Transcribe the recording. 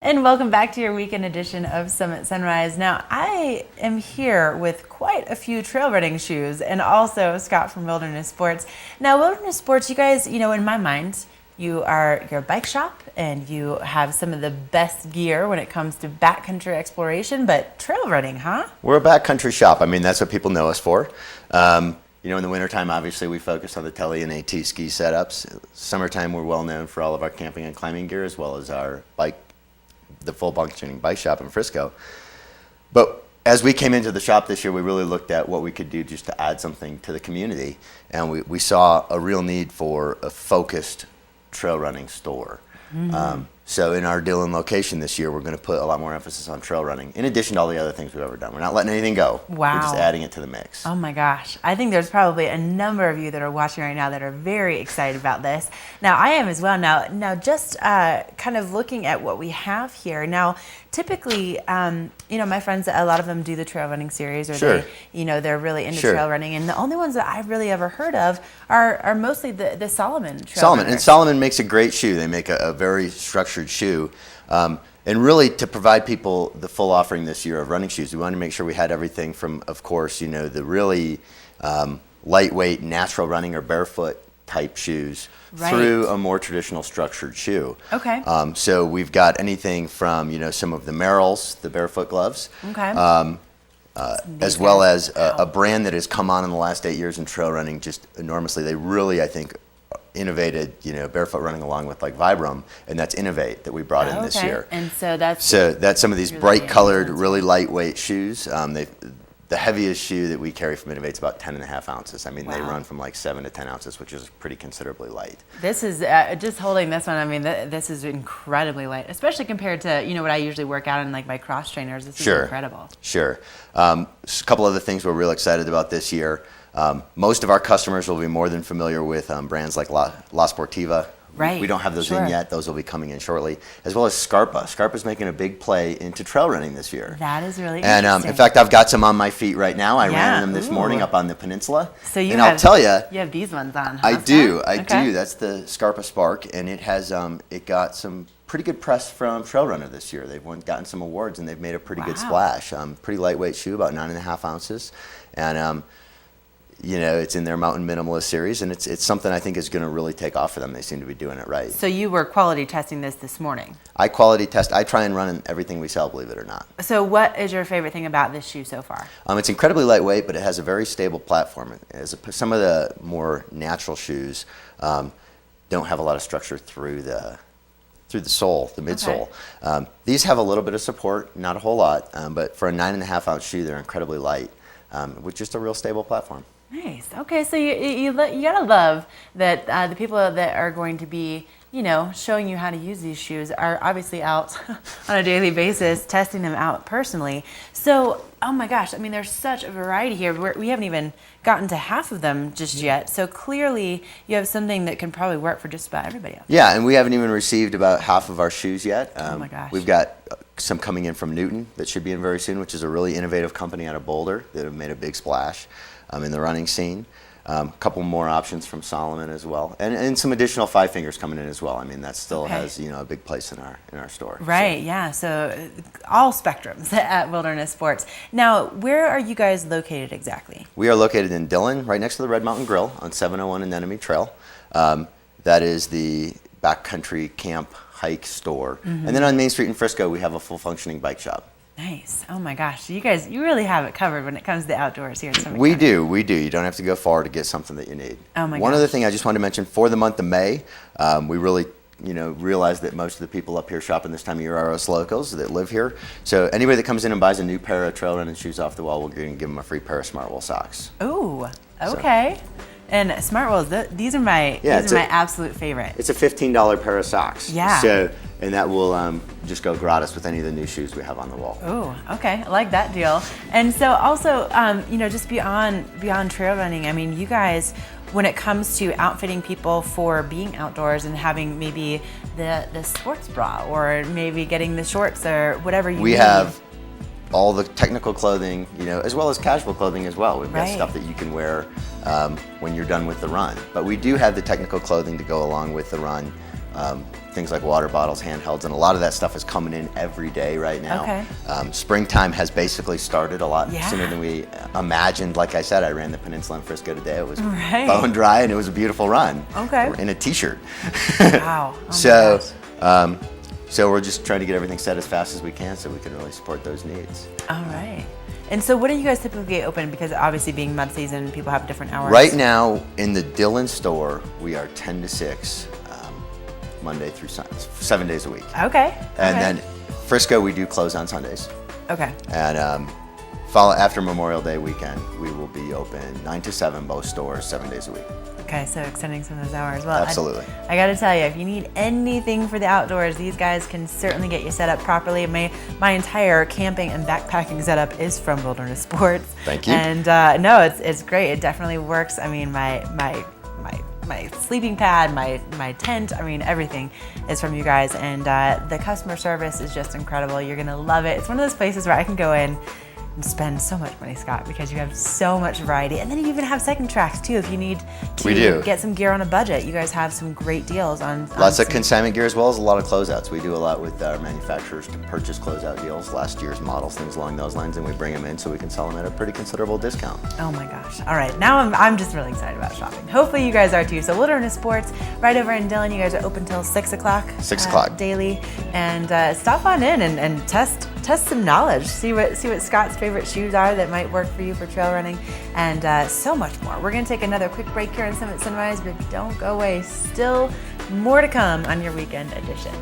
And welcome back to your weekend edition of Summit Sunrise. Now, I am here with quite a few trail running shoes and also Scott from Wilderness Sports. Now, Wilderness Sports, you guys, in my mind, you're a bike shop and you have some of the best gear when it comes to backcountry exploration, but trail running, huh? We're a backcountry shop. I mean, that's what people know us for. In the wintertime, obviously, we focus on the Tele and AT ski setups. Summertime, we're well known for all of our camping and climbing gear, as well as the full functioning bike shop in Frisco. But as we came into the shop this year, we really looked at what we could do just to add something to the community. And we saw a real need for a focused trail running store. So in our Dillon location this year, we're going to put a lot more emphasis on trail running, in addition to all the other things we've ever done. We're not letting anything go. Wow. We're just adding it to the mix. Oh my gosh. I think there's probably a number of you that are watching right now that are very excited about this. Now, I am as well. Now just kind of looking at what we have here. Now, typically, my friends, a lot of them do the trail running series, or Sure. they're really into Sure. trail running. And the only ones that I've really ever heard of are mostly the Salomon trail Salomon. runners. And Salomon makes a great shoe. They make a very structured shoe. And really, to provide people the full offering this year of running shoes, we wanted to make sure we had everything from, of course, the really lightweight, natural running or barefoot type shoes, Right. through a more traditional structured shoe. Okay. So we've got anything from, some of the Merrells, the barefoot gloves. Okay. As well as a brand that has come on in the last 8 years in trail running just enormously. They really, I think, innovated, barefoot running along with like Vibram, and that's Innovate that we brought in this year. And so that's some of these really bright colored, amazing. really lightweight shoes. The heaviest shoe that we carry from Innovate's about 10.5 ounces. I mean, they Wow. run from like 7 to 10 ounces, which is pretty considerably light. This is just holding this one. I mean, this is incredibly light, especially compared to what I usually work out in, like my cross trainers. This is incredible. Sure. A couple other things we're real excited about this year. Most of our customers will be more than familiar with brands like La Sportiva. Right. We don't have those Sure. in yet. Those will be coming in shortly, as well as Scarpa. Scarpa's making a big play into trail running this year. That is really And interesting. in fact, I've got some on my feet right now. I Yeah. ran them this morning up on the peninsula. So I'll tell you, you have these ones on, huh, I do. Scott? I Okay. do. That's the Scarpa Spark, and it has it got some pretty good press from Trail Runner this year. They've gotten some awards, and they've made a pretty good Wow. splash. Pretty lightweight shoe, about 9.5 ounces, and it's in their Mountain Minimalist series, and it's something I think is going to really take off for them. They seem to be doing it right. So you were quality testing this morning. I quality test. I try and run in everything we sell, believe it or not. So what is your favorite thing about this shoe so far? It's incredibly lightweight, but it has a very stable platform. Some of the more natural shoes don't have a lot of structure through the sole, the midsole. Okay. These have a little bit of support, not a whole lot, but for a 9.5 ounce shoe, they're incredibly light, with just a real stable platform. Nice. Okay, so you gotta love that the people that are going to be showing you how to use these shoes are obviously out on a daily basis, testing them out personally. So, oh my gosh, I mean, there's such a variety here. We haven't even gotten to half of them just yet. So clearly, you have something that can probably work for just about everybody else. Yeah, and we haven't even received about half of our shoes yet. Oh my gosh. We've got some coming in from Newton that should be in very soon, which is a really innovative company out of Boulder that have made a big splash in the running scene. A couple more options from Solomon as well, and some additional Five Fingers coming in as well. I mean, that still has a big place in our store. Right. So. Yeah. So all spectrums at Wilderness Sports. Now, where are you guys located exactly? We are located in Dillon, right next to the Red Mountain Grill on 701 Anemone Trail. That is the backcountry camp hike store, and then on Main Street in Frisco, we have a full functioning bike shop. Nice. Oh my gosh. You guys, you really have it covered when it comes to the outdoors here in Summit We County. do. You don't have to go far to get something that you need. Oh my One gosh. other thing I just wanted to mention, for the month of May, we really realize that most of the people up here shopping this time of year are us locals that live here. So anybody that comes in and buys a new pair of trail running shoes off the wall, we're going to give them a free pair of Smartwool socks. Ooh, okay. And Smartwolves, these are my absolute favorite. It's a $15 pair of socks. Yeah. So, and that will just go gratis with any of the new shoes we have on the wall. Ooh, okay. I like that deal. And so also, just beyond trail running, I mean, you guys, when it comes to outfitting people for being outdoors and having maybe the sports bra or maybe getting the shorts or whatever you need. We have all the technical clothing, as well as casual clothing as well. We've got stuff that you can wear when you're done with the run. But we do have the technical clothing to go along with the run. things like water bottles, handhelds, and a lot of that stuff is coming in every day right now. Okay. Springtime has basically started a lot Yeah. sooner than we imagined. Like I said, I ran the Peninsula in Frisco today. It was Right. bone dry, and it was a beautiful run. Okay. In a t-shirt. Wow. Oh my So, gosh. so we're just trying to get everything set as fast as we can so we can really support those needs. All right. And so what do you guys typically open? Because obviously being mud season, people have different hours. Right now in the Dillon store, we are 10 to 6, Monday through Sunday, 7 days a week. Okay. And okay. then Frisco, we do close on Sundays. Okay. And after Memorial Day weekend, we will be open 9 to 7, both stores, 7 days a week. Okay, so extending some of those hours. Well, Absolutely. I got to tell you, if you need anything for the outdoors, these guys can certainly get you set up properly. My entire camping and backpacking setup is from Wilderness Sports. Thank you. And no, it's great. It definitely works. I mean, my sleeping pad, my tent, I mean, everything is from you guys. And the customer service is just incredible. You're gonna love it. It's one of those places where I can go in and spend so much money, Scott, because you have so much variety. And then you even have second tracks too if you need We to do. get some gear on a budget. You guys have some great deals on Lots of some- consignment gear as well as a lot of closeouts. We do a lot with our manufacturers to purchase closeout deals, last year's models, things along those lines, and we bring them in so we can sell them at a pretty considerable discount. Oh my gosh. All right, now I'm just really excited about shopping. Hopefully you guys are too. So Wilderness Sports, right over in Dillon, you guys are open till 6 o'clock. 6 o'clock. Daily. And stop on in and test some knowledge. See what Scott's favorite shoes are that might work for you for trail running, and so much more. We're gonna take another quick break here on Summit Sunrise, but don't go away. Still more to come on your weekend edition.